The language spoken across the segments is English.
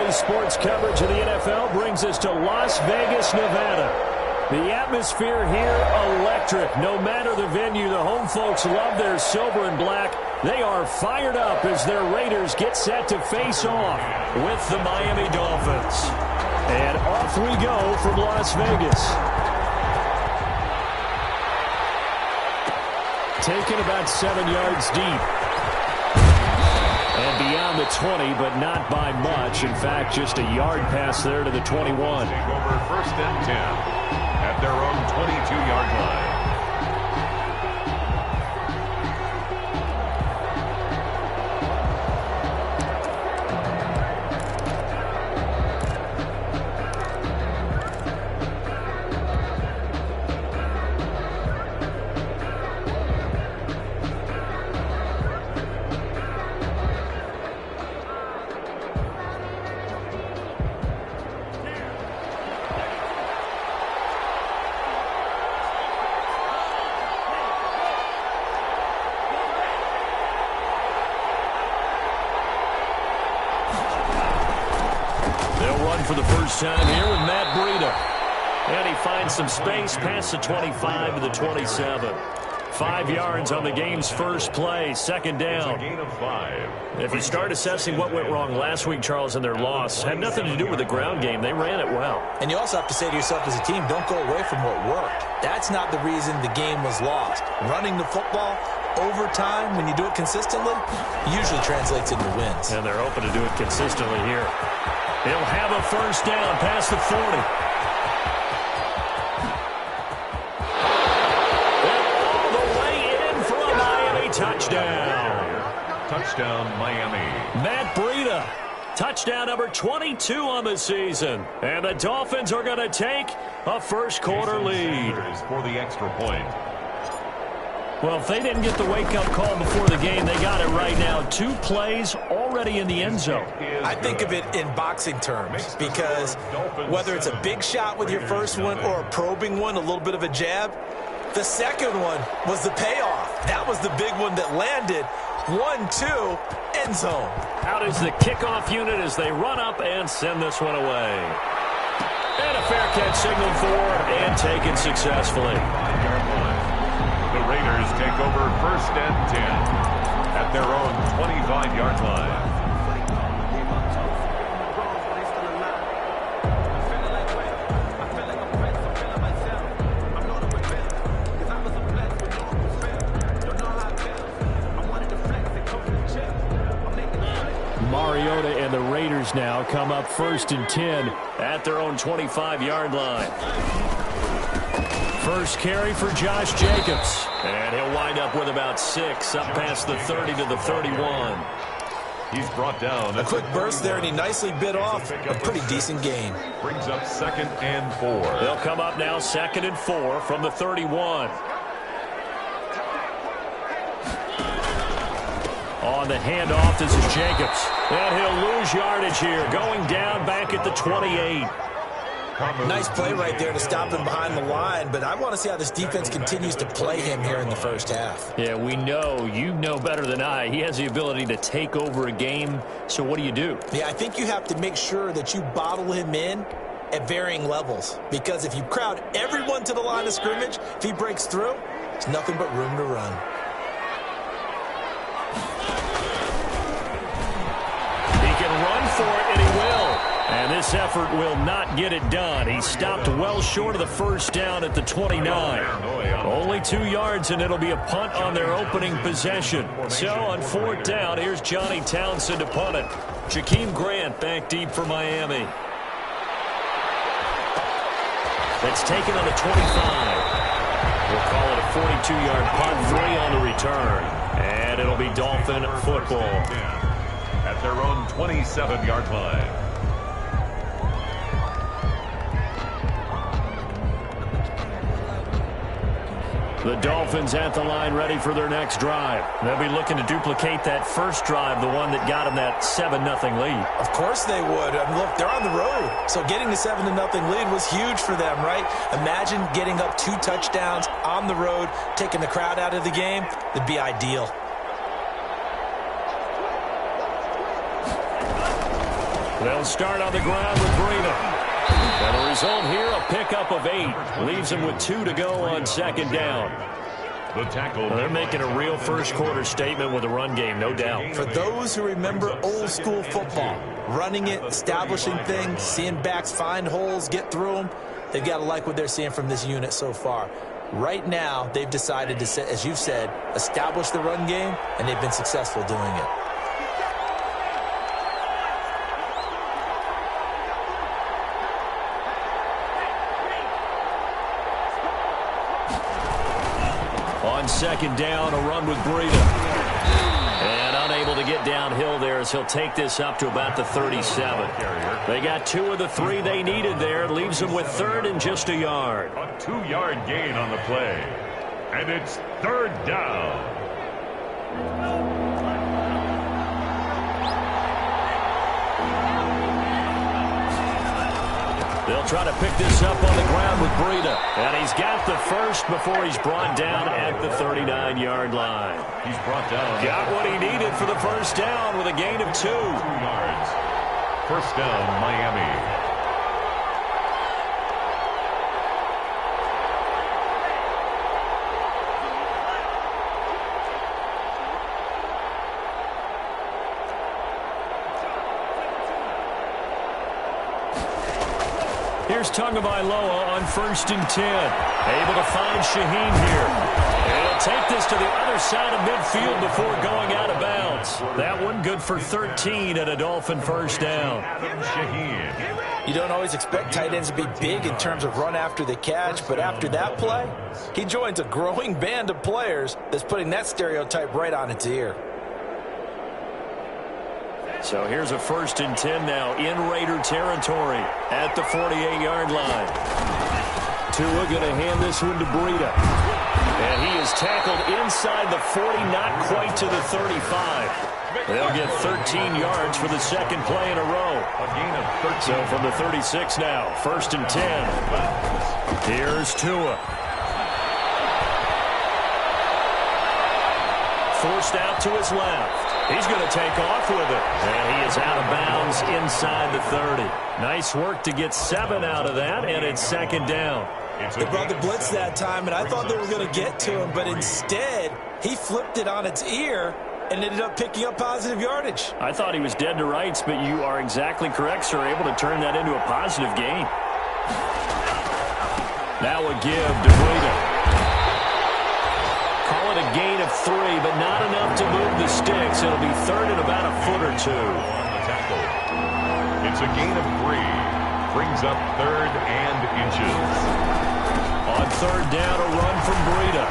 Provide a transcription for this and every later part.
Daily sports coverage of the NFL brings us to Las Vegas, Nevada. The atmosphere here, electric. No matter the venue, the home folks love their silver and black. They are fired up as their Raiders get set to face off with the Miami Dolphins. And off we go from Las Vegas. Taken about 7 yards deep. And beyond the 20, but not by much. In fact, just a yard pass there to the 21. Take over first and 10 at their own 22-yard line. For the first time here with Matt Breida. And he finds some space past the 25 to the 27. 5 yards on the game's first play, second down. It's a gain of 5. If you start assessing what went wrong last week, Charles, in their loss, had nothing to do with the ground game. They ran it well. And you also have to say to yourself as a team, don't go away from what worked. That's not the reason the game was lost. Running the football over time, when you do it consistently, usually translates into wins. And they're hoping to do it consistently here. He'll have a first down past the 40. And all the way in for a Miami touchdown. Touchdown, Miami. Matt Breida, touchdown number 22 on the season. And the Dolphins are going to take a first-quarter lead. For the extra point. Well, if they didn't get the wake-up call before the game, they got it right now. 2 plays already in the end zone. I think of it in boxing terms because whether it's a big shot with your first one or a probing one, a little bit of a jab, the second one was the payoff. That was the big one that landed. 1-2, end zone. Out is the kickoff unit as they run up and send this one away. And a fair catch signaled for and taken successfully. The Raiders take over first and 10 at their own 25-yard line. Mariota and the Raiders now come up first and 10 at their own 25-yard line. First carry for Josh Jacobs. And he'll wind up with about 6 up past the 30 to the 31. He's brought down. A quick burst there, and he nicely bit off a pretty decent gain. Brings up second and 4. They'll come up now second and 4 from the 31. On the handoff, this is Jacobs. And he'll lose yardage here, going down back at the 28. Nice play right there to stop him behind the line, but I want to see how this defense continues to play him here in the first half. Yeah, we know. You know better than I. He has the ability to take over a game, so what do you do? Yeah, I think you have to make sure that you bottle him in at varying levels, because if you crowd everyone to the line of scrimmage, if he breaks through, there's nothing but room to run. He can run for it, and he will. And this effort will not get it done. He stopped well short of the first down at the 29. Only 2 yards, and it'll be a punt on their opening possession. So on 4th down, here's Johnny Townsend to punt it. Jakeem Grant back deep for Miami. That's taken on the 25. We'll call it a 42-yard punt, 3 on the return. And it'll be Dolphin football. At their own 27-yard line. The Dolphins at the line ready for their next drive. They'll be looking to duplicate that first drive, the one that got them that 7-0 lead. Of course they would. I mean, look, they're on the road. So getting the 7-0 lead was huge for them, right? Imagine getting up 2 touchdowns on the road, taking the crowd out of the game. It'd be ideal. They'll start on the ground with Breida. And the result here, a pickup of 8. Leaves them with 2 to go on second down. The tackle. They're making a real first-quarter statement with a run game, no doubt. For those who remember old-school football, running it, establishing things, seeing backs find holes, get through them, they've got to like what they're seeing from this unit so far. Right now, they've decided to, as you've said, establish the run game, and they've been successful doing it. On second down, a run with Breida. And unable to get downhill there as he'll take this up to about the 37. They got 2 of the 3 they needed there. Leaves them with 3rd and just a yard. A 2-yard gain on the play. And it's 3rd down. They'll try to pick this up on the ground with Breida. And he's got the first before he's brought down at the 39-yard line. He's brought down. Got what he needed for the first down with a gain of 2. 2 yards. First down, Miami. Here's Tagovailoa on 1st and 10. Able to find Shaheen here. And he'll take this to the other side of midfield before going out of bounds. That one good for 13 and a Dolphin first down. You don't always expect tight ends to be big in terms of run after the catch, but after that play, he joins a growing band of players that's putting that stereotype right on its ear. So here's a 1st and 10 now in Raider territory at the 48-yard line. Tua going to hand this one to Breida. And he is tackled inside the 40, not quite to the 35. They'll get 13 yards for the second play in a row. A gain of 13. So from the 36 now, 1st and 10. Here's Tua. Forced out to his left. He's going to take off with it. And he is out of bounds inside the 30. Nice work to get 7 out of that, and it's second down. They brought the blitz that time, and I thought they were going to get to him, but instead, he flipped it on its ear and ended up picking up positive yardage. I thought he was dead to rights, but you are exactly correct, sir. Able to turn that into a positive gain. Now a give to Breida. Call it a gain of 3, but not enough to move the sticks. It'll be 3rd and about a foot or 2. On the tackle. It's a gain of 3. Brings up 3rd and inches. On 3rd down, a run from Breida.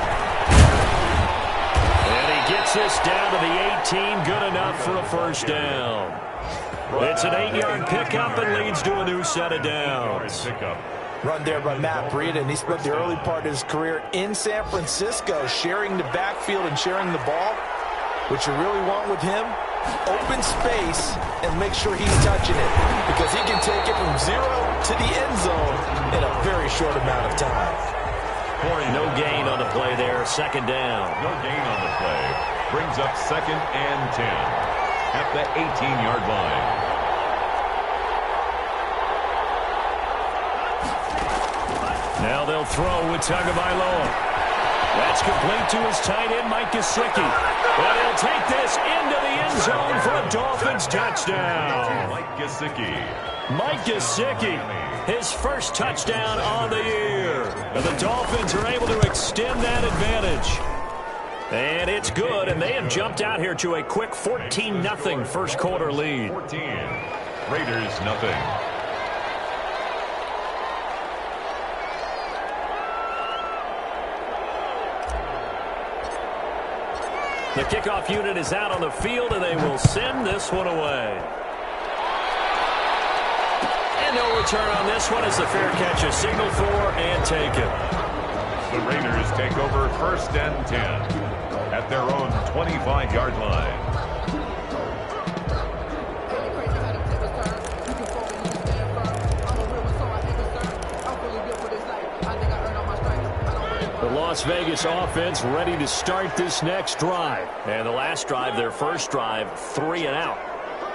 And he gets this down to the 18. Good enough for a first down. It's an 8-yard pickup and leads to a new set of downs. Run there by Matt Breida, and he spent the early part of his career in San Francisco sharing the backfield and sharing the ball. What you really want with him, open space and make sure he's touching it, because he can take it from 0 to the end zone in a very short amount of time. No gain on the play there, second down. No gain on the play. Brings up 2nd and 10 at the 18-yard line. Now they'll throw with Tagovailoa. That's complete to his tight end, Mike Gesicki. And he'll take this into the end zone for a Dolphins touchdown. Mike Gesicki. Mike Gesicki, his first touchdown on the year. And the Dolphins are able to extend that advantage. And it's good, and they have jumped out here to a quick 14-0 first quarter lead. 14. Raiders nothing. The kickoff unit is out on the field, and they will send this one away. And no return on this one as the fair catch is signaled for and taken. The Raiders take over 1st and 10 at their own 25-yard line. The Las Vegas offense ready to start this next drive. And the last drive, their first drive, 3 and out.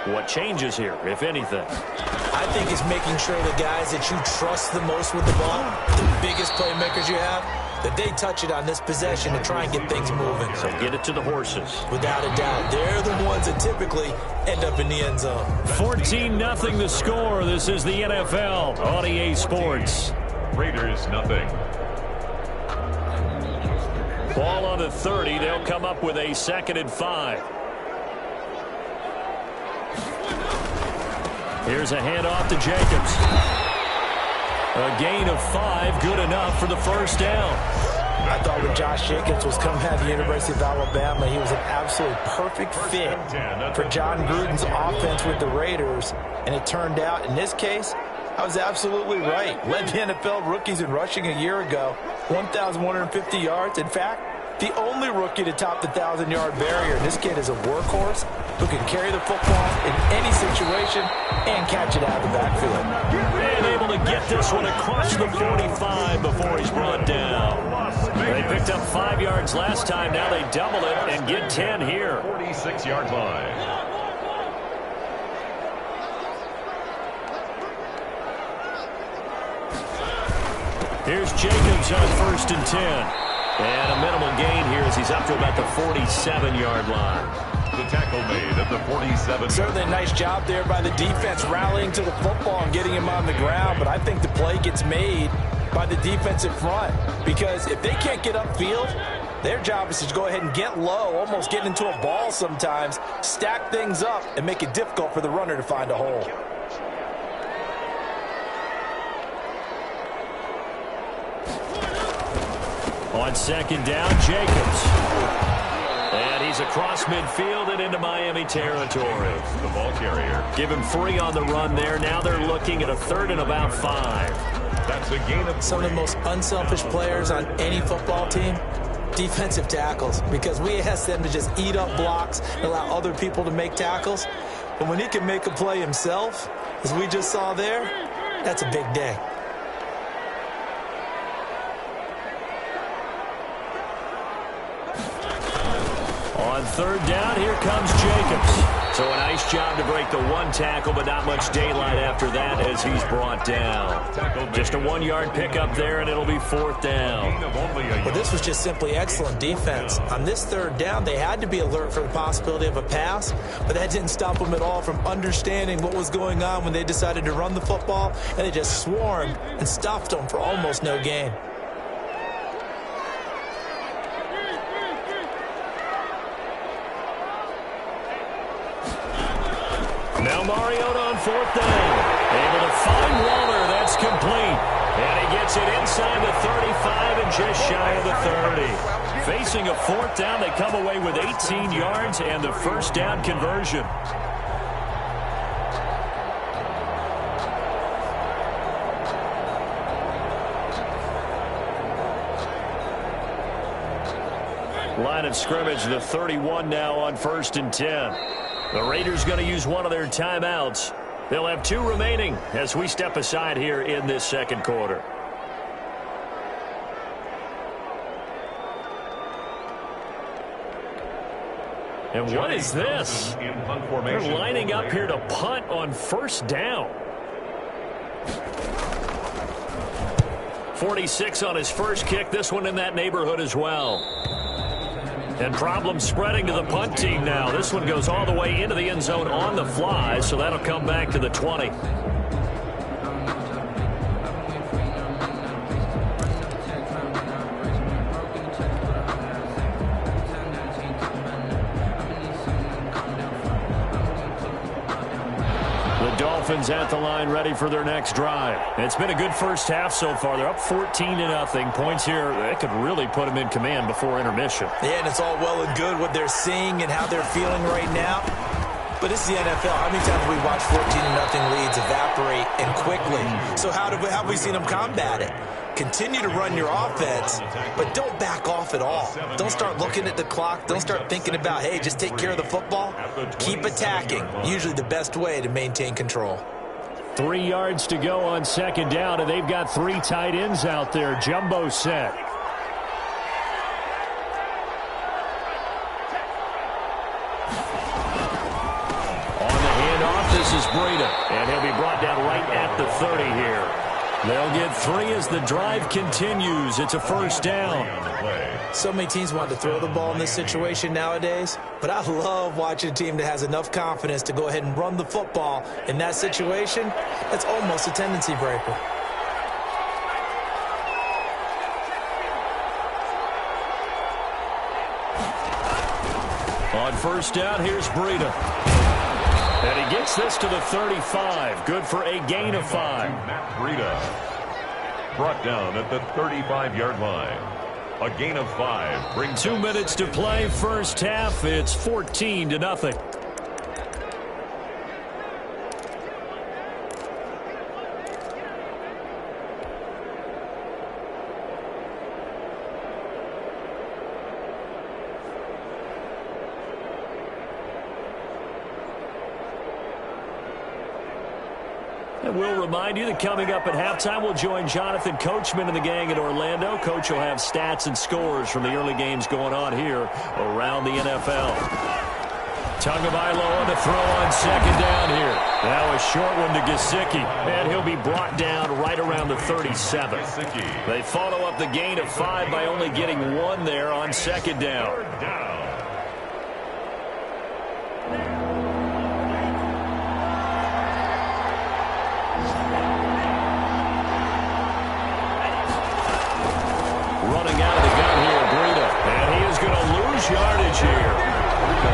What changes here, if anything? I think it's making sure the guys that you trust the most with the ball, the biggest playmakers you have, that they touch it on this possession to try and get things moving. So get it to the horses. Without a doubt. They're the ones that typically end up in the end zone. 14-0 the score. This is the NFL on EA Sports. Raiders, nothing. Ball on the 30. They'll come up with a 2nd and 5. Here's a handoff to Jacobs. A gain of 5, good enough for the first down. I thought when Josh Jacobs was coming out of the University of Alabama, he was an absolutely perfect fit for John Gruden's offense with the Raiders. And it turned out, in this case, I was absolutely right. Led the NFL rookies in rushing a year ago, 1,150 yards. In fact, the only rookie to top the 1,000-yard barrier. This kid is a workhorse who can carry the football in any situation and catch it out of the backfield. And able to get this one across the 45 before he's brought down. They picked up 5 yards last time. Now they double it and get 10 here. 46-yard line. Here's Jacobs on 1st and 10. And a minimal gain here as he's up to about the 47-yard line. The tackle made at the 47. Certainly a nice job there by the defense rallying to the football and getting him on the ground. But I think the play gets made by the defensive front. Because if they can't get upfield, their job is to go ahead and get low, almost get into a ball sometimes, stack things up, and make it difficult for the runner to find a hole. On 2nd down, Jacobs. And he's across midfield and into Miami territory. The ball carrier. Give him 3 on the run there. Now they're looking at a 3rd and about 5. That's a gain of 3. Some of the most unselfish players on any football team, defensive tackles, because we ask them to just eat up blocks and allow other people to make tackles. But when he can make a play himself, as we just saw there, that's a big day. On 3rd down, here comes Jacobs. So a nice job to break the 1 tackle, but not much daylight after that as he's brought down. Just a 1-yard pickup there, and it'll be 4th down. Well, this was just simply excellent defense. On this 3rd down, they had to be alert for the possibility of a pass, but that didn't stop them at all from understanding what was going on when they decided to run the football, and they just swarmed and stuffed them for almost no gain. Now Mariota on 4th down. Able to find Waller. That's complete. And he gets it inside the 35 and just shy of the 30. Facing a 4th down, they come away with 18 yards and the 1st down conversion. Line of scrimmage, the 31 now on 1st and 10. The Raiders going to use one of their timeouts. They'll have 2 remaining as we step aside here in this 2nd quarter. And what is this? They're lining up here to punt on 1st down. 46 on his first kick. This one in that neighborhood as well. And problems spreading to the punt team now. This one goes all the way into the end zone on the fly, so that'll come back to the 20. Dolphins at the line ready for their next drive. It's been a good first half so far. They're up 14-0. Points here, they could really put them in command before intermission. Yeah, and it's all well and good what they're seeing and how they're feeling right now. But this is the NFL. How many times have we watched 14-0 leads evaporate and quickly? So how have we seen them combat it? Continue to run your offense, but don't back off at all. Don't start looking at the clock. Don't start thinking about, hey, just take care of the football. Keep attacking. Usually the best way to maintain control. 3 yards to go on 2nd down, and they've got 3 tight ends out there. Jumbo set. On the is Breida, and he'll be brought down right at the 30 here. They'll get 3 as the drive continues. It's a first down. So many teams want to throw the ball in this situation nowadays, but I love watching a team that has enough confidence to go ahead and run the football. In that situation, that's almost a tendency breaker. On first down, here's Breida. And he gets this to the 35. Good for a gain of 5. Matt Breida brought down at the 35-yard line. A gain of 5 brings 2 minutes to play. First half, it's 14-0. And we'll remind you that coming up at halftime, we'll join Jonathan Coachman and the gang in Orlando. Coach will have stats and scores from the early games going on here around the NFL. Tagovailoa on the throw on second down here. Now a short one to Gesicki, and he'll be brought down right around the 37. They follow up the gain of 5 by only getting 1 there on second down. Running out of the gun here, Breida. And he is going to lose yardage here.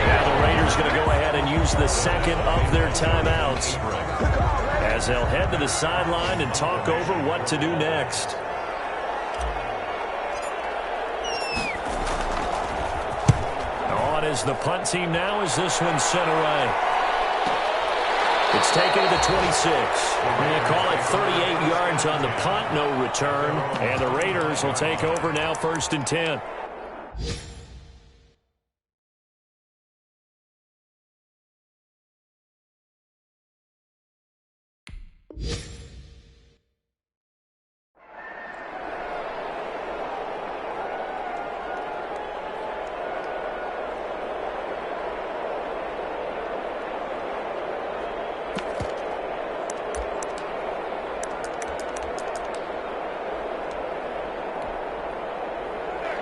Now the Raiders going to go ahead and use the second of their timeouts as they'll head to the sideline and talk over what to do next. On is the punt team now as this one's sent away. It's taken to the 26. They call it 38 yards on the punt, no return. And the Raiders will take over now, 1st and 10.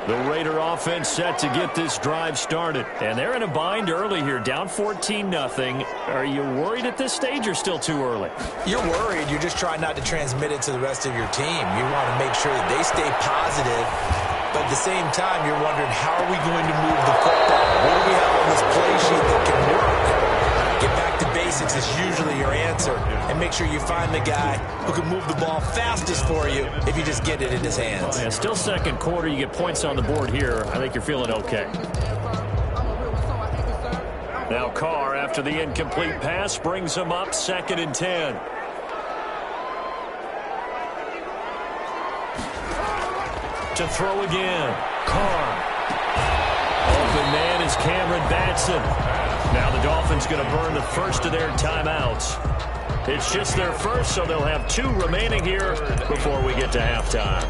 The Raider offense set to get this drive started. And they're in a bind early here, down 14-0. Are you worried at this stage or still too early? You're worried. You're just trying not to transmit it to the rest of your team. You want to make sure that they stay positive. But at the same time, you're wondering, how are we going to move the football? What do we have on this play sheet that can work? Get back to basics is usually your answer. And make sure you find the guy who can move the ball fastest for you if you just get it in his hands. Yeah, still second quarter. You get points on the board here. I think you're feeling okay. Now Carr, after the incomplete pass, brings him up 2nd and 10. To throw again. Carr. Open man is Cameron Batson. Now the Dolphins going to burn the first of their timeouts. It's just their first, so they'll have 2 remaining here before we get to halftime.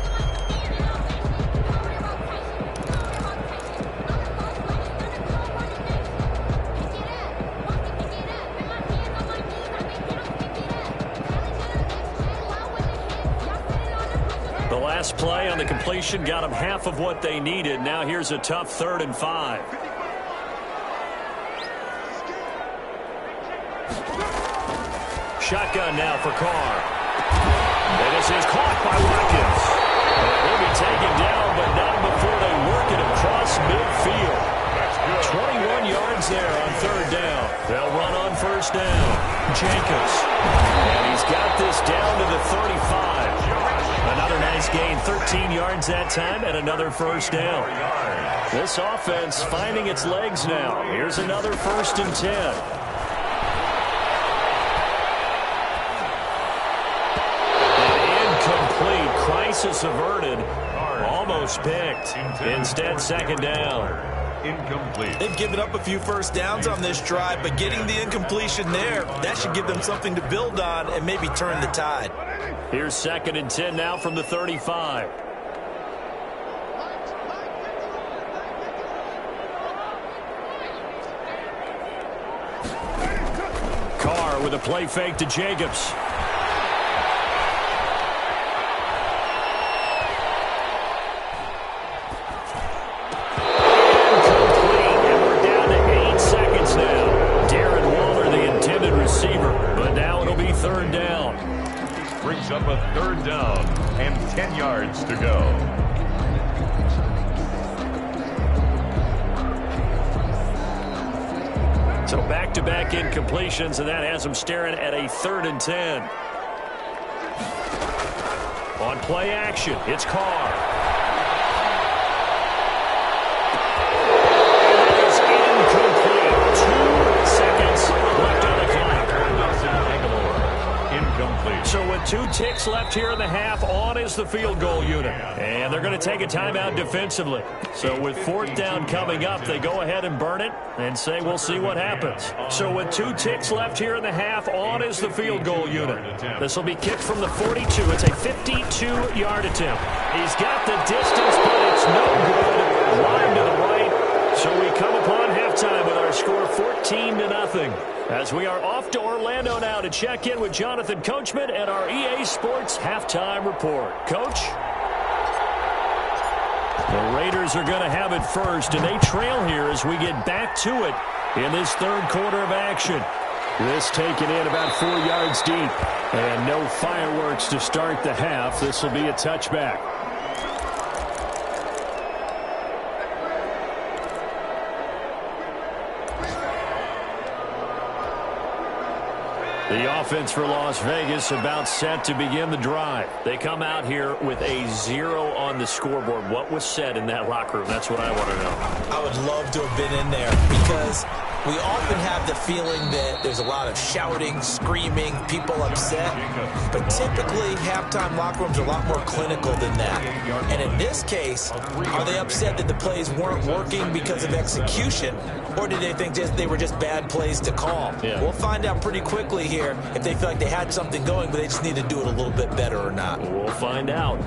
The last play on the completion got them half of what they needed. Now here's a tough 3rd and 5. Shotgun now for Carr. And this is caught by Watkins. And he'll be taken down, but not before they work it across midfield. 21 yards there on 3rd down. They'll run on 1st down. Jenkins. And he's got this down to the 35. Another nice gain, 13 yards that time, and another 1st down. This offense finding its legs now. Here's another 1st and 10. Crisis averted. Almost picked. Instead, 2nd down. Incomplete. They've given up a few first downs on this drive, but getting the incompletion there, that should give them something to build on and maybe turn the tide. Here's 2nd and 10 now from the 35. Carr with a play fake to Jacobs. Incomplete, and we're down to 8 seconds now. Darren Waller, the intended receiver, but now it'll be third down. Brings up a third down and 10 yards to go. So back-to-back incompletions, and that has them staring at a 3rd and 10. On play action, it's Carr. And that is incomplete. 2 seconds left on the clock. Incomplete. So with 2 ticks left here in the half, on is the field goal unit. And they're going to take a timeout defensively. So with 4th down coming up, they go ahead and burn it and say we'll see what happens. So with 2 ticks left here in the half, on is the field goal unit. This will be kicked from the 42. It's a 52-yard attempt. He's got the distance, but it's no good. Line to the right. So we come upon halftime with our score 14-0. As we are off to Orlando now to check in with Jonathan Coachman and our EA Sports halftime report. Coach? The Raiders are going to have it first, and they trail here as we get back to it in this 3rd quarter of action. This taken in about 4 yards deep, and no fireworks to start the half. This will be a touchback. The offense for Las Vegas about set to begin the drive. They come out here with a 0 on the scoreboard. What was said in that locker room? That's what I want to know. I would love to have been in there because we often have the feeling that there's a lot of shouting, screaming, people upset. But typically, halftime locker rooms are a lot more clinical than that. And in this case, are they upset that the plays weren't working because of execution? Or did they think they were just bad plays to call? Yeah. We'll find out pretty quickly here if they feel like they had something going, but they just need to do it a little bit better or not. We'll find out.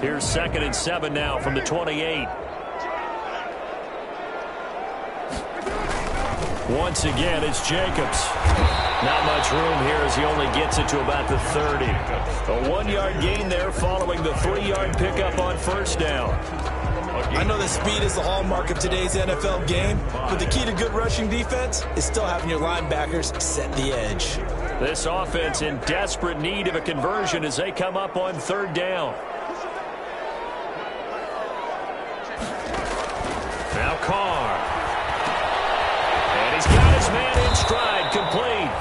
Here's 2nd and 7 now from the 28. Once again, it's Jacobs. Not much room here as he only gets it to about the 30. A 1-yard gain there following the 3-yard pickup on 1st down. I know that speed is the hallmark of today's NFL game, but the key to good rushing defense is still having your linebackers set the edge. This offense in desperate need of a conversion as they come up on 3rd down. Now Carr. And he's got his man in stride, complete.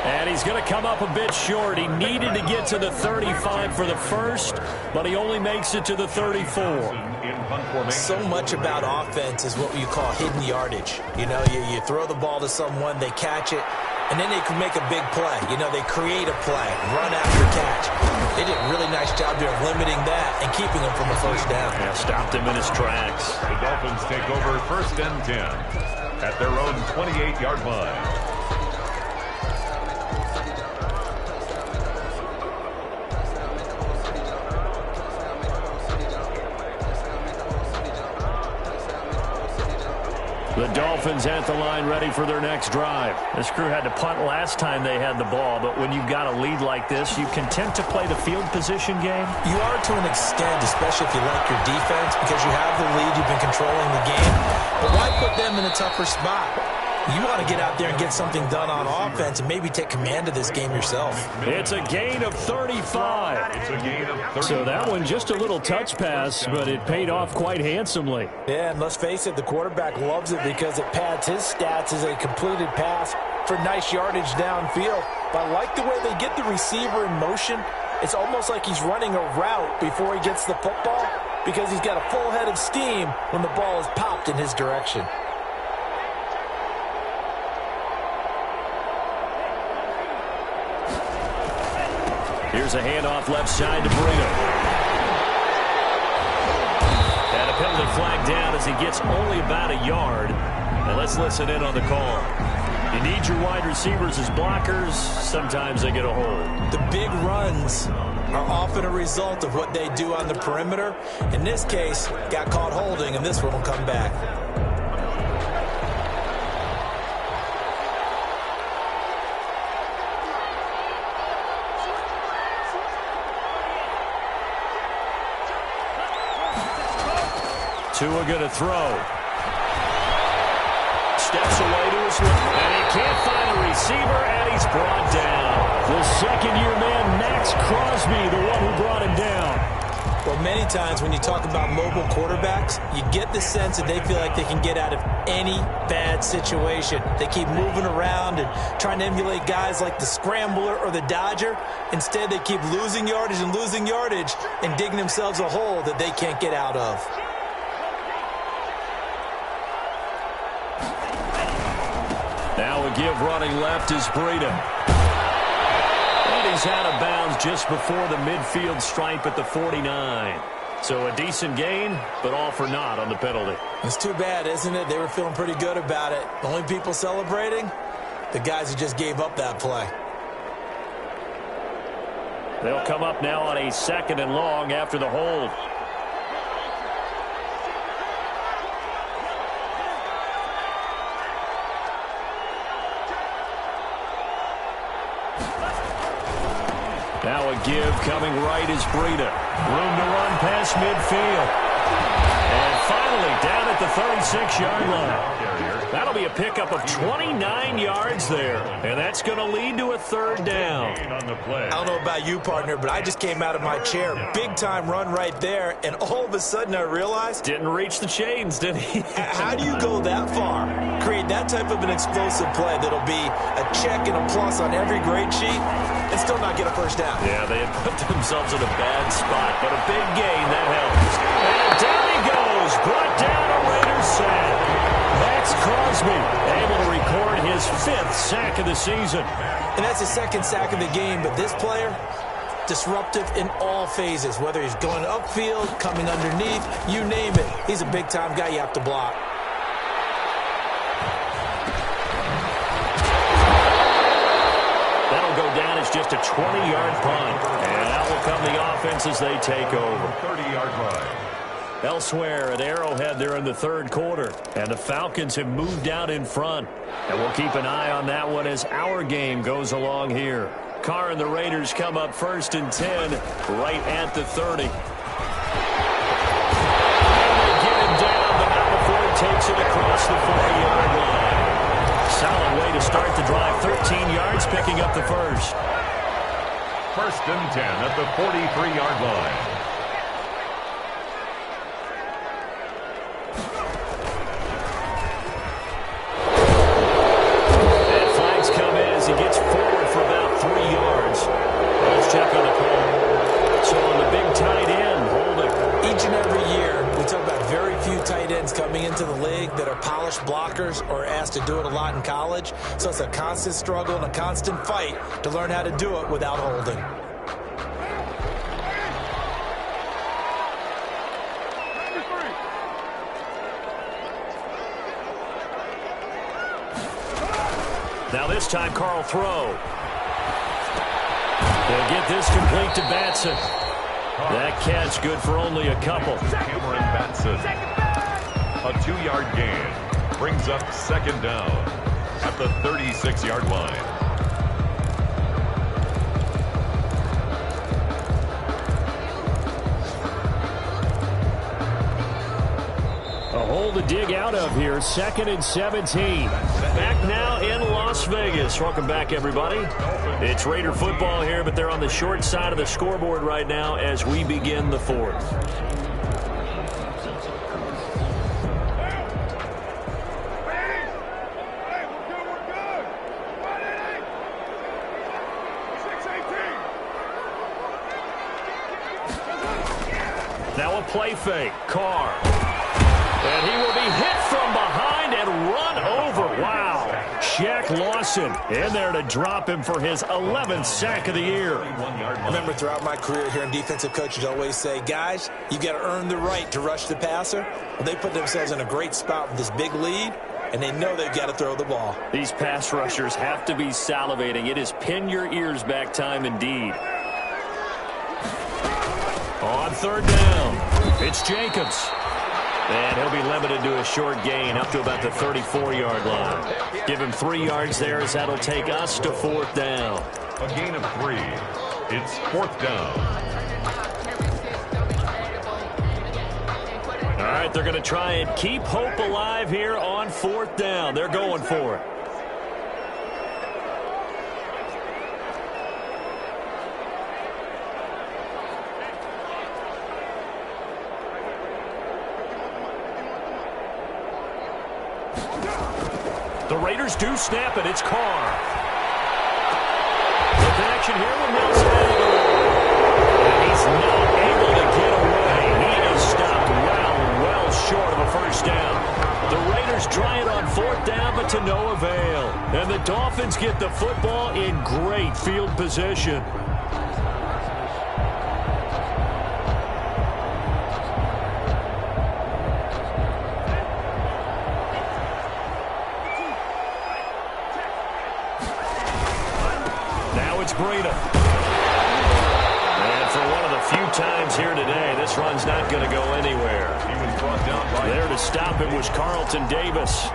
And he's going to come up a bit short. He needed to get to the 35 for the first, but he only makes it to the 34. So much about offense is what you call hidden yardage. You know, you throw the ball to someone, they catch it, and then they can make a big play. You know, they create a play, run after catch. They did a really nice job there of limiting that and keeping him from a 1st down. Yeah, stopped him in his tracks. The Dolphins take over 1st and 10 at their own 28-yard line. The Dolphins at the line ready for their next drive. This crew had to punt last time they had the ball, but when you've got a lead like this, you content to play the field position game? You are to an extent, especially if you like your defense, because you have the lead, you've been controlling the game. But why put them in a tougher spot? You want to get out there and get something done on offense and maybe take command of this game yourself. It's a gain of 35. It's a gain of 35. So that one just a little touch pass, but it paid off quite handsomely. Yeah, and let's face it, the quarterback loves it because it pads his stats as a completed pass for nice yardage downfield. But I like the way they get the receiver in motion. It's almost like he's running a route before he gets the football because he's got a full head of steam when the ball is popped in his direction. Here's a handoff left side to Breida. And a penalty flag down as he gets only about a yard. And let's listen in on the call. You need your wide receivers as blockers. Sometimes they get a hold. The big runs are often a result of what they do on the perimeter. In this case, got caught holding, and this one will come back. Tua going to throw. Steps away to his left, and he can't find a receiver, and he's brought down. The second-year man, Max Crosby, the one who brought him down. Well, many times when you talk about mobile quarterbacks, you get the sense that they feel like they can get out of any bad situation. They keep moving around and trying to emulate guys like the Scrambler or the Dodger. Instead, they keep losing yardage and digging themselves a hole that they can't get out of. Now a give running left is Breida. And he's out of bounds just before the midfield stripe at the 49. So a decent gain, but all for naught on the penalty. It's too bad, isn't it? They were feeling pretty good about it. The only people celebrating, the guys who just gave up that play. They'll come up now on a 2nd and long after the hold. Now a give coming right is Breida. Room to run past midfield. And finally down at the 36-yard line. That'll be a pickup of 29 yards there. And that's going to lead to a 3rd down. I don't know about you, partner, but I just came out of my chair. Big-time run right there, and all of a sudden I realized... Didn't reach the chains, did he? How do you go that far? Create that type of an explosive play that'll be a check and a plus on every grade sheet and still not get a 1st down. Yeah, they had put themselves in a bad spot, but a big gain, that helps. And down he goes, brought down a Raiders sack. Max Crosby able to record his 5th sack of the season. And that's his 2nd sack of the game, but this player, disruptive in all phases, whether he's going upfield, coming underneath, you name it. He's a big-time guy you have to block. That'll go down as just a 20-yard punt. And out will come the offense as they take over. 30-yard line. Elsewhere at Arrowhead, they're in the 3rd quarter. And the Falcons have moved out in front. And we'll keep an eye on that one as our game goes along here. Carr and the Raiders come up 1st and 10, right at the 30. And they get him down, but not before he takes it across the 40-yard line. Solid way to start the drive. 13 yards, picking up the 1st. 1st and 10 at the 43-yard line. He gets forward for about 3 yards. Let's check on the call. So on the big tight end, holding. Each and every year, we talk about very few tight ends coming into the league that are polished blockers or asked to do it a lot in college. So it's a constant struggle and a constant fight to learn how to do it without holding. Now this time, Carl throw. They'll get this complete to Batson. That catch good for only a couple. Cameron Batson. A 2-yard gain. Brings up 2nd down at the 36-yard line. A hole to dig out of here. 2nd and 17. Back now in Las Vegas. Welcome back, everybody. It's Raider football here, but they're on the short side of the scoreboard right now as we begin the 4th. Now a play fake. Carr. And he will be hit from behind and run over. Wow. Shaq Lawson in there to drop him for his 11th sack of the year. I remember throughout my career hearing defensive coaches always say, guys, you got to earn the right to rush the passer. Well, they put themselves in a great spot with this big lead, and they know they've got to throw the ball. These pass rushers have to be salivating. It is pin your ears back time indeed. On third down, it's Jacobs. And he'll be limited to a short gain up to about the 34-yard line. Give him 3 yards there as that'll take us to fourth down. A gain of 3. It's fourth down. All right, they're going to try and keep hope alive here on fourth down. They're going for it. The Raiders do snap it. It's Carr. The connection here with Nelson Aguilar. And he's not able to get away. He is stopped well short of a first down. The Raiders try it on fourth down, but to no avail. And the Dolphins get the football in great field position. Breida. And for one of the few times here today, this run's not going to go anywhere. He was brought down by there to stop him was Carlton Davis.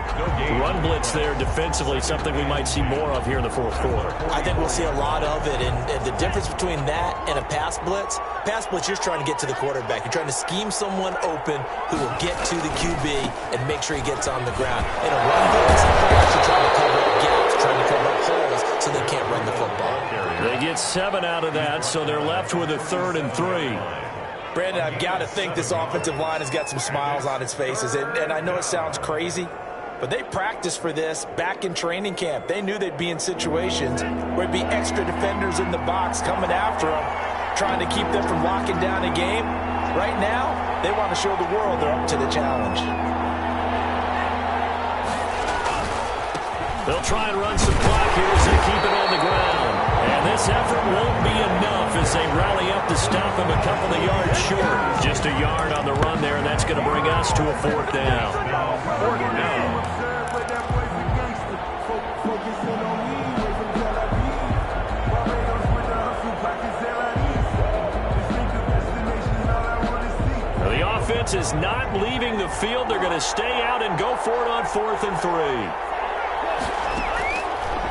Run blitz there defensively, something we might see more of here in the fourth quarter. I think we'll see a lot of it, and the difference between that and a pass blitz, you're trying to get to the quarterback. You're trying to scheme someone open who will get to the QB and make sure he gets on the ground. In a run blitz, they're actually trying to cover up gaps, trying to cover up holes so they can't run the football. They get 7 out of that, so they're left with a 3rd and 3. Brandon, I've got to think this offensive line has got some smiles on its faces, and I know it sounds crazy, but they practiced for this back in training camp. They knew they'd be in situations where it'd be extra defenders in the box coming after them, trying to keep them from locking down a game. Right now, they want to show the world they're up to the challenge. They'll try and run some clock here as they keep it on the ground. And this effort won't be enough as they rally up to stop him a couple of yards short. Just a yard on the run there, and that's going to bring us to a fourth down. Fourth down. Now, the offense is not leaving the field. They're going to stay out and go for it on 4th and 3.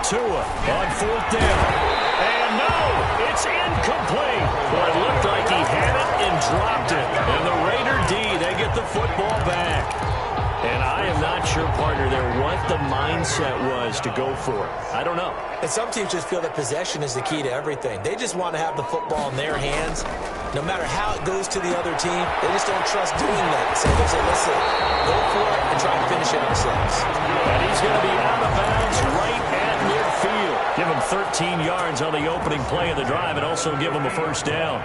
Tua on fourth down. And no, it's incomplete. Well, it looked like he had it and dropped it. And the Raider D, they get the football back. And I am not sure, partner, there what the mindset was to go for it. I don't know. And some teams just feel that possession is the key to everything. They just want to have the football in their hands. No matter how it goes to the other team, they just don't trust doing that. So they say, listen, go for it and try to finish it ourselves. And he's going to be out of bounds right at midfield. Give him 13 yards on the opening play of the drive and also give him a first down.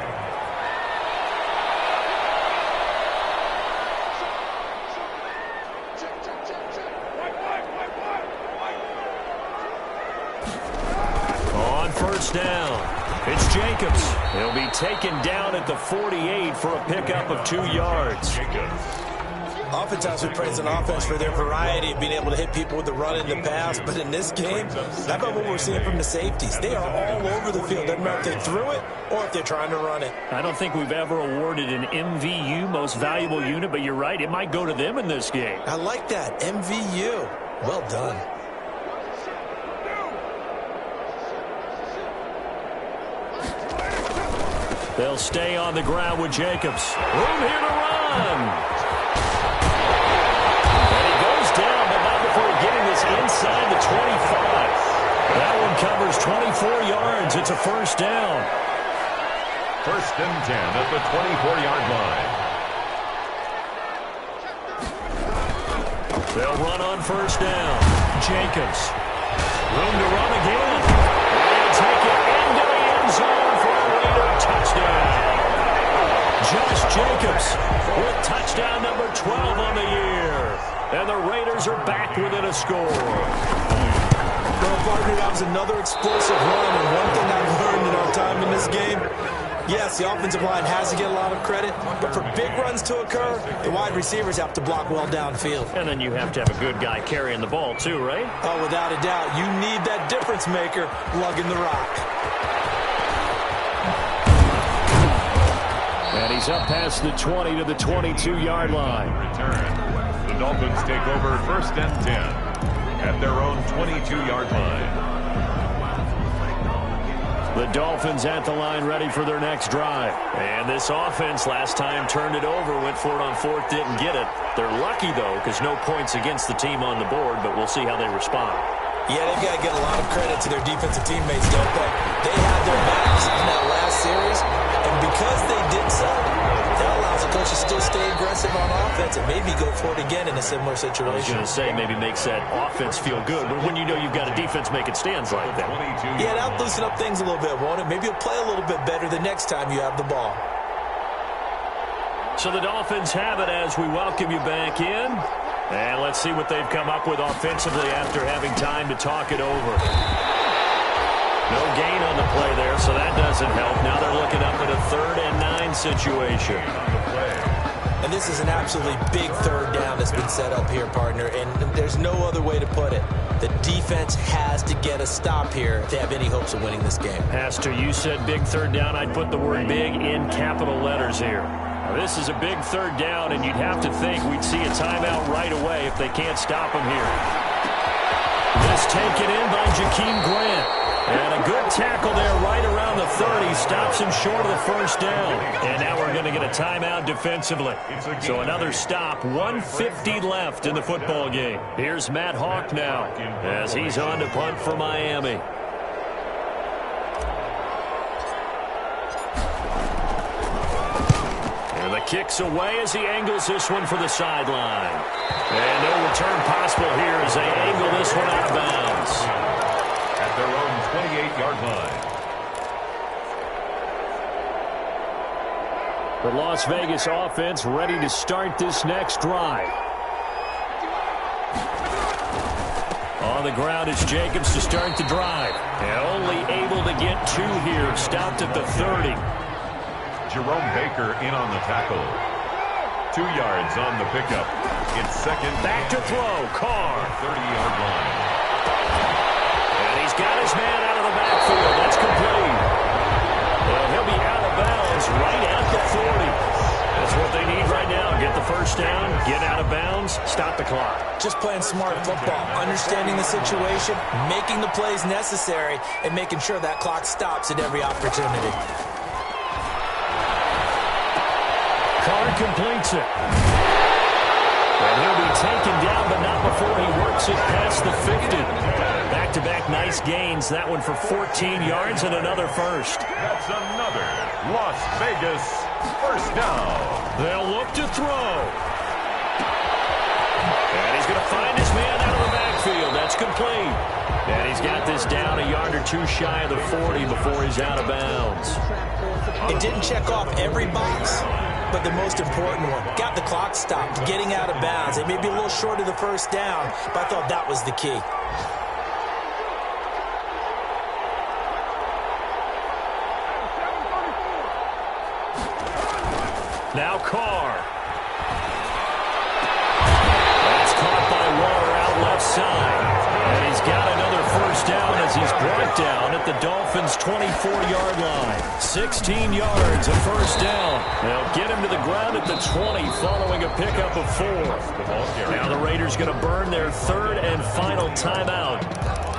On first down, it's Jacobs. He'll be taken down at the 48 for a pickup of 2 yards. Oftentimes we praise an offense for their variety of being able to hit people with the run and the pass, but in this game, how about what we're seeing from the safeties? They are all over the field. Doesn't matter if they threw it or if they're trying to run it. I don't think we've ever awarded an MVU, most valuable unit, but you're right, it might go to them in this game. I like that, MVU. Well done. They'll stay on the ground with Jacobs. Room here to run. And he goes down, but not before getting this inside the 25. That one covers 24 yards. It's a first down. First and 10 at the 24-yard line. They'll run on first down. Jacobs. Room to run again. And take it into the end zone for a Raider touchdown. Josh Jacobs with touchdown number 12 on the year. And the Raiders are back within a score. Well, partner, that was another explosive run. And one thing I've learned in our time in this game, Yes, the offensive line has to get a lot of credit, but for big runs to occur, the wide receivers have to block well downfield. And then you have to have a good guy carrying the ball too, right? Oh, without a doubt. You need that difference maker lugging the rock. And he's up past the 20 to the 22-yard line. Return. The Dolphins take over 1st and 10 at their own 22-yard line. The Dolphins at the line ready for their next drive. And this offense last time turned it over, went for it on 4th, didn't get it. They're lucky, though, because no points against the team on the board, but we'll see how they respond. Yeah, they've got to get a lot of credit to their defensive teammates, don't they? They had their backs in that last series, and because they did so, that allows the coach to still stay aggressive on offense and maybe go for it again in a similar situation. I was going to say maybe makes that offense feel good, but when you know you've got a defense making stands like that. Yeah, that'll loosen up things a little bit, won't it? Maybe you'll play a little bit better the next time you have the ball. So the Dolphins have it as we welcome you back in. And let's see what they've come up with offensively after having time to talk it over. No gain on the play there, so that doesn't help. Now they're looking up at a 3rd and 9 situation. And this is an absolutely big 3rd down that's been set up here, partner, and there's no other way to put it. The defense has to get a stop here if they have any hopes of winning this game. Pastor, you said big 3rd down. I'd put the word big in capital letters here. Now, this is a big 3rd down, and you'd have to think we'd see a timeout right away if they can't stop him here. This taken in by Jakeem Grant. And a good tackle there right around the 30. Stops him short of the 1st down. And now we're going to get a timeout defensively. So another stop. 1:50 left in the football game. Here's Matt Hawk now as he's on to punt for Miami. And the kick's away as he angles this one for the sideline. And no return possible here as they angle this one out of bounds. At their own 28-yard line. The Las Vegas offense ready to start this next drive. On the ground is Jacobs to start the drive. And only able to get 2 here. Stopped at the 30. Jerome Baker in on the tackle. 2 yards on the pickup. It's 2nd. Back to throw. Carr. 30-yard line. He's got his man out of the backfield. That's complete. And he'll be out of bounds right at the 40. That's what they need right now. Get the 1st down, get out of bounds, stop the clock. Just playing smart football, understanding the situation, making the plays necessary, and making sure that clock stops at every opportunity. Carr completes it. And he'll be taken down, but not before he works it past the 50. Back-to-back nice gains. That one for 14 yards and another 1st. That's another Las Vegas 1st down. They'll look to throw. And he's going to find his man out of the backfield. That's complete. And he's got this down a yard or 2 shy of the 40 before he's out of bounds. It didn't check off every box, but the most important one. Got the clock stopped, getting out of bounds. It may be a little short of the 1st down, but I thought that was the key. Now Carr. That's caught by Waller out left side. And he's got another 1st down as he's brought down at the Dolphins' 24-yard line. 16 yards, a 1st down. They'll get him to the ground at the 20 following a pickup of 4. Now the Raiders going to burn their 3rd and final timeout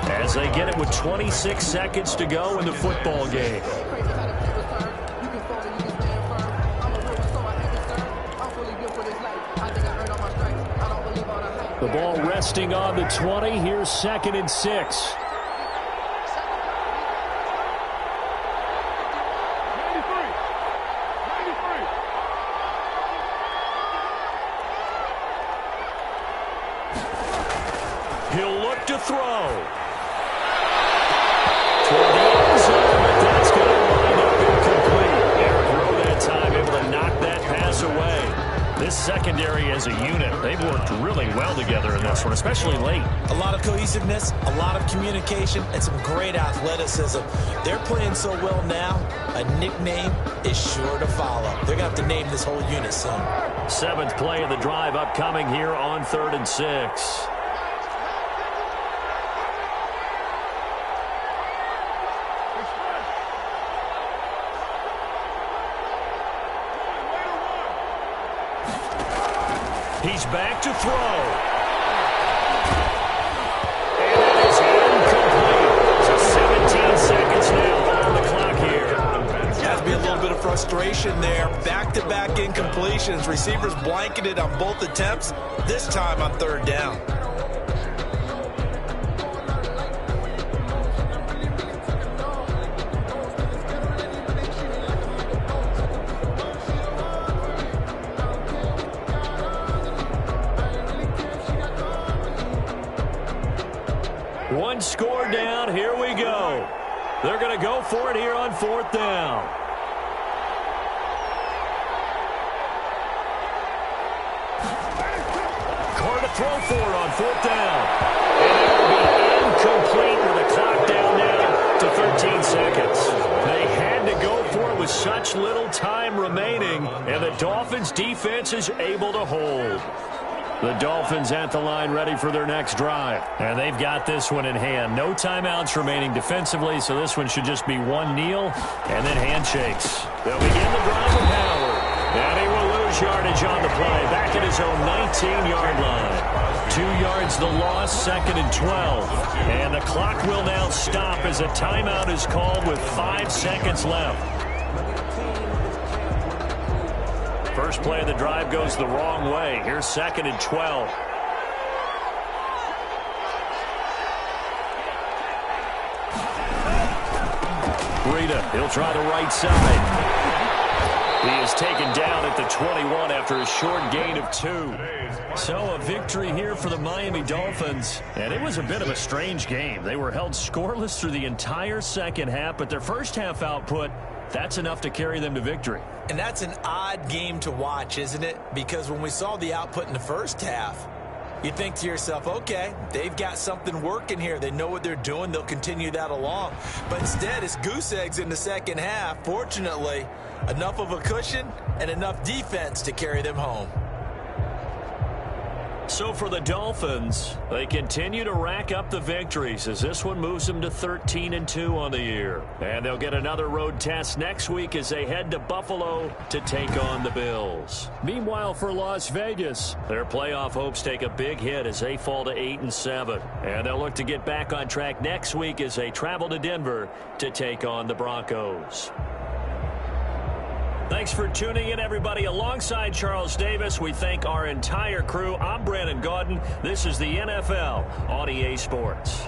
as they get it with 26 seconds to go in the football game. The ball resting on the 20. Here's 2nd and 6. He'll look to throw. Toward the end zone, but that's going to wind up incomplete. Eric Rowe that time able to knock that pass away. This secondary as a unit, they've worked really well together in this one, especially late. A lot of cohesiveness, a lot of communication, and some great athleticism. They're playing so well now, a nickname is sure to follow. They're going to have to name this whole unit soon. 7th play of the drive upcoming here on 3rd and 6. He's back to throw. And it is incomplete. So 17 seconds now on the clock here. Has to be a little bit of frustration there. Back-to-back incompletions. Receivers blanketed on both attempts, this time on 3rd down. One score down. Here we go. They're going to go for it here on 4th down. Carr to throw for it on 4th down. And it will be incomplete with the clock down now to 13 seconds. They had to go for it with such little time remaining, and the Dolphins' defense is able to hold. The Dolphins at the line ready for their next drive. And they've got this one in hand. No timeouts remaining defensively, so this one should just be one kneel and then handshakes. They'll begin the drive with Howard. And he will lose yardage on the play. Back at his own 19-yard line. 2 yards the loss, 2nd and 12. And the clock will now stop as a timeout is called with 5 seconds left. First play of the drive goes the wrong way. Here's 2nd and 12. Rita, he'll try the right side. He is taken down at the 21 after a short gain of 2. So a victory here for the Miami Dolphins. And it was a bit of a strange game. They were held scoreless through the entire second half, but their first half output, that's enough to carry them to victory. And that's an odd game to watch, isn't it? Because when we saw the output in the first half, you think to yourself, okay, they've got something working here. They know what they're doing. They'll continue that along. But instead, it's goose eggs in the second half. Fortunately, enough of a cushion and enough defense to carry them home. So for the Dolphins, they continue to rack up the victories as this one moves them to 13-2 on the year. And they'll get another road test next week as they head to Buffalo to take on the Bills. Meanwhile, for Las Vegas, their playoff hopes take a big hit as they fall to 8-7. And they'll look to get back on track next week as they travel to Denver to take on the Broncos. Thanks for tuning in, everybody. Alongside Charles Davis, we thank our entire crew. I'm Brandon Gaudin. This is the NFL on EA Sports.